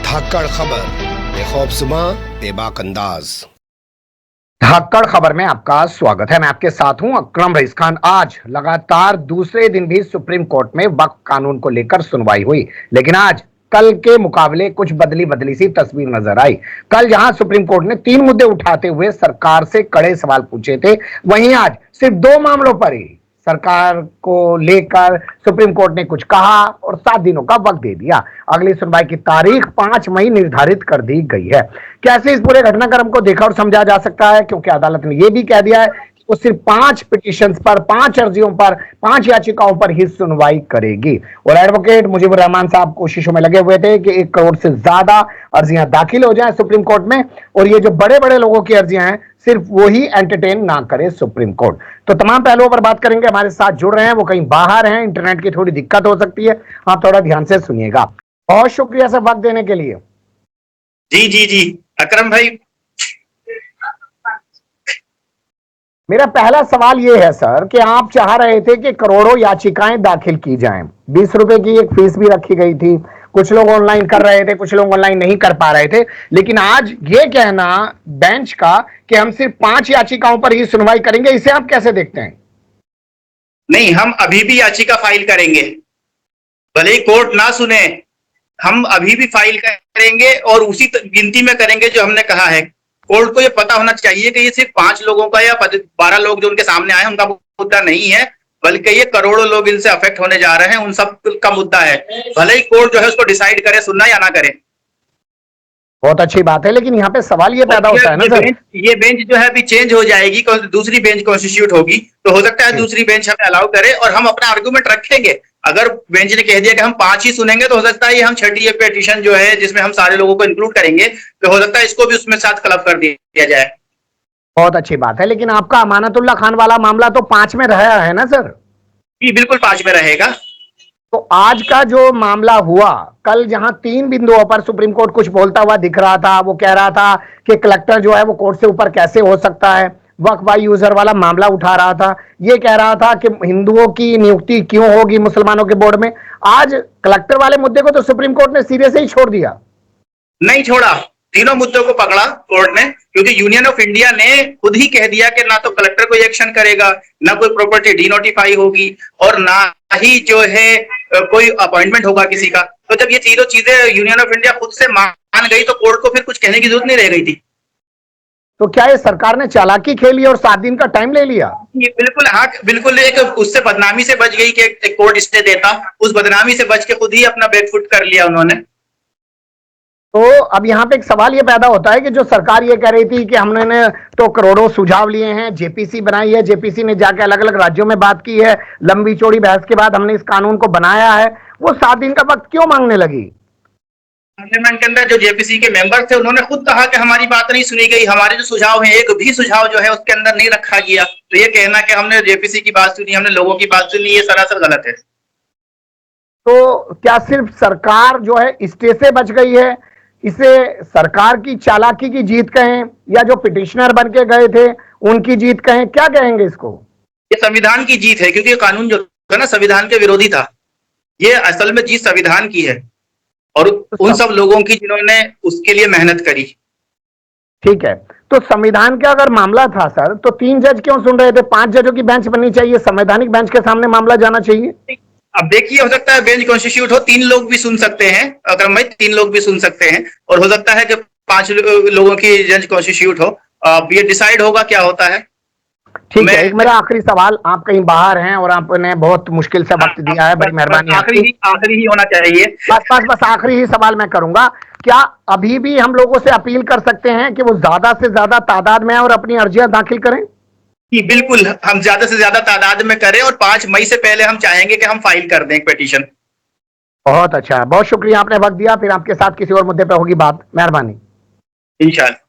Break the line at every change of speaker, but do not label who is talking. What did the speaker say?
धाकड़ खबर, बेखौफज़ुमा बेबाक अंदाज।
धाकड़ खबर में आपका स्वागत है। मैं आपके साथ हूं अकरम रईस खान। आज लगातार दूसरे दिन भी सुप्रीम कोर्ट में वक्फ कानून को लेकर सुनवाई हुई, लेकिन आज कल के मुकाबले कुछ बदली बदली सी तस्वीर नजर आई। कल जहां सुप्रीम कोर्ट ने 3 मुद्दे उठाते हुए सरकार से कड़े सवाल पूछे थे, वहीं आज सिर्फ 2 मामलों पर ही सरकार को लेकर सुप्रीम कोर्ट ने कुछ कहा और 7 दिनों का वक्त दे दिया। अगली सुनवाई की तारीख 5 मई निर्धारित कर दी गई है। कैसे इस पूरे घटनाक्रम को देखा और समझा जा सकता है, क्योंकि अदालत ने यह भी कह दिया है कि वो सिर्फ 5 पिटीशंस पर, 5 अर्जियों पर, 5 याचिकाओं पर ही सुनवाई करेगी। और एडवोकेट मुजीबुर रहमान साहब कोशिशों में लगे हुए थे कि 1 करोड़ से ज्यादा अर्जियां दाखिल हो जाएं सुप्रीम कोर्ट में, और ये जो बड़े बड़े लोगों की अर्जियां हैं सिर्फ वो ही एंटरटेन ना करे सुप्रीम कोर्ट। तो तमाम पहलुओं पर बात करेंगे। हमारे साथ जुड़ रहे हैं, वो कहीं बाहर हैं, इंटरनेट की थोड़ी दिक्कत हो सकती है, हाँ थोड़ा ध्यान से सुनिएगा। बहुत शुक्रिया सर वक्त देने के लिए।
जी जी जी अकरम भाई,
मेरा पहला सवाल यह है सर कि आप चाह रहे थे कि करोड़ों याचिकाएं दाखिल की जाएं, 20 रुपए की एक फीस भी रखी गई थी, कुछ लोग ऑनलाइन कर रहे थे, कुछ लोग ऑनलाइन नहीं कर पा रहे थे, लेकिन आज ये कहना बेंच का कि हम सिर्फ 5 याचिकाओं पर ही सुनवाई करेंगे, इसे आप कैसे देखते हैं?
नहीं, हम अभी भी याचिका फाइल करेंगे, भले ही कोर्ट ना सुने, हम अभी भी फाइल करेंगे और उसी गिनती में करेंगे जो हमने कहा है। कोर्ट को ये पता होना चाहिए कि ये सिर्फ 5 लोगों का या 12 लोग जो उनके सामने आए उनका मुद्दा नहीं है, बल्कि ये करोड़ों लोग इनसे अफेक्ट होने जा रहे हैं, उन सब का मुद्दा है। भले ही कोर्ट जो है उसको डिसाइड करे सुनना या ना करे।
बहुत अच्छी बात है, लेकिन यहाँ पे सवाल ये पैदा होता है ना सर,
ये बेंच जो है अभी चेंज हो जाएगी, दूसरी बेंच कॉन्स्टिट्यूट होगी, तो हो सकता है दूसरी बेंच हमें अलाउ करे और हम अपना आर्गुमेंट रखेंगे। अगर बेंच ने कह दिया कि हम 5 ही सुनेंगे, तो हो सकता है ये हम 6ठी पिटीशन जो है जिसमें हम सारे लोगों को इंक्लूड करेंगे, तो हो सकता है इसको भी उसमें साथ क्लब कर दिया जाए।
बहुत अच्छी बात है, लेकिन आपका अमानतुल्लाह खान वाला मामला तो 5 में रहा है ना सर?
जी बिल्कुल 5 में रहेगा।
तो आज का जो मामला हुआ, कल जहां 3 बिंदुओं पर सुप्रीम कोर्ट कुछ बोलता हुआ दिख रहा था, वो कह रहा था कि कलेक्टर जो है वो कोर्ट से ऊपर कैसे हो सकता है, वक्फ बाई यूजर वाला मामला उठा रहा था, ये कह रहा था कि हिंदुओं की नियुक्ति क्यों होगी मुसलमानों के बोर्ड में। आज कलेक्टर वाले मुद्दे को तो सुप्रीम कोर्ट ने सिरे से ही छोड़ दिया।
नहीं छोड़ा, तीनों मुद्दों को पकड़ा कोर्ट ने, क्योंकि यूनियन ऑफ इंडिया ने खुद ही कह दिया कि ना तो कलेक्टर कोई एक्शन करेगा, ना कोई प्रॉपर्टी डीनोटिफाई होगी, और ना ही जो है कोई अपॉइंटमेंट होगा किसी का। तो जब ये तीनों चीजें यूनियन ऑफ इंडिया खुद से मान गई, तो कोर्ट को फिर कुछ कहने की जरूरत नहीं रह गई थी।
तो क्या ये सरकार ने चालाकी खेली और 7 दिन का टाइम ले लिया?
ये बिल्कुल, हाँ बिल्कुल, एक उससे बदनामी से बच गई कि एक कोर्ट स्टे देता, उस बदनामी से बच के खुद ही अपना बैकफुट कर लिया उन्होंने।
तो अब यहाँ पे एक सवाल ये पैदा होता है कि जो सरकार ये कह रही थी कि हमने तो करोड़ों सुझाव लिए हैं, जेपीसी बनाई है, जेपीसी ने जाके अलग अलग राज्यों में बात की है, लंबी चौड़ी बहस के बाद हमने इस कानून को बनाया है, वो 7 दिन का वक्त क्यों मांगने लगी?
पार्लियामेंट के अंदर जो जेपीसी के मेंबर थे उन्होंने खुद कहा कि हमारी बात नहीं सुनी गई, हमारे जो सुझाव हैं एक भी सुझाव जो है उसके अंदर नहीं रखा गया। तो ये कहना कि हमने जेपीसी की बात सुनी, हमने लोगों की बात सुनी, ये सरासर गलत है।
तो क्या सिर्फ सरकार जो है स्टे से बच गई है, इसे सरकार की चालाकी की जीत कहें या जो पिटिशनर बन के गए थे उनकी जीत कहें, क्या कहेंगे इसको?
ये संविधान की जीत है, क्योंकि ये कानून जो है ना संविधान के विरोधी था। ये असल में जीत संविधान की है और उन सब लोगों की जिन्होंने उसके लिए मेहनत करी।
ठीक है, तो संविधान का अगर मामला था सर, तो 3 जज क्यों सुन रहे थे? 5 जजों की बेंच बननी चाहिए, संवैधानिक बेंच के सामने मामला जाना चाहिए।
अब देखिए, हो सकता है बेंच कॉन्स्टिट्यूट हो, 3 लोग भी सुन सकते हैं अकरम भाई, 3 लोग भी सुन सकते हैं, और हो सकता है कि 5 लोगों की जज कॉन्स्टिट्यूट हो। अब ये डिसाइड होगा क्या होता है।
ठीक है, एक मेरा आखिरी सवाल, आप कहीं बाहर हैं और आपने बहुत मुश्किल से वक्त दिया है, बड़ी मेहरबानी।
आखिरी ही होना चाहिए।
बस आखिरी ही सवाल मैं करूंगा, क्या अभी भी हम लोगों से अपील कर सकते हैं कि वो ज्यादा से ज्यादा तादाद में और अपनी अर्जियां दाखिल करें?
जी बिल्कुल, हम ज्यादा से ज्यादा तादाद में करें और 5 मई से पहले हम चाहेंगे कि हम फाइल कर दें एक पिटीशन।
बहुत अच्छा, बहुत शुक्रिया, आपने वक्त दिया। फिर आपके साथ किसी और मुद्दे पर होगी बात, मेहरबानी।
इंशाल्लाह।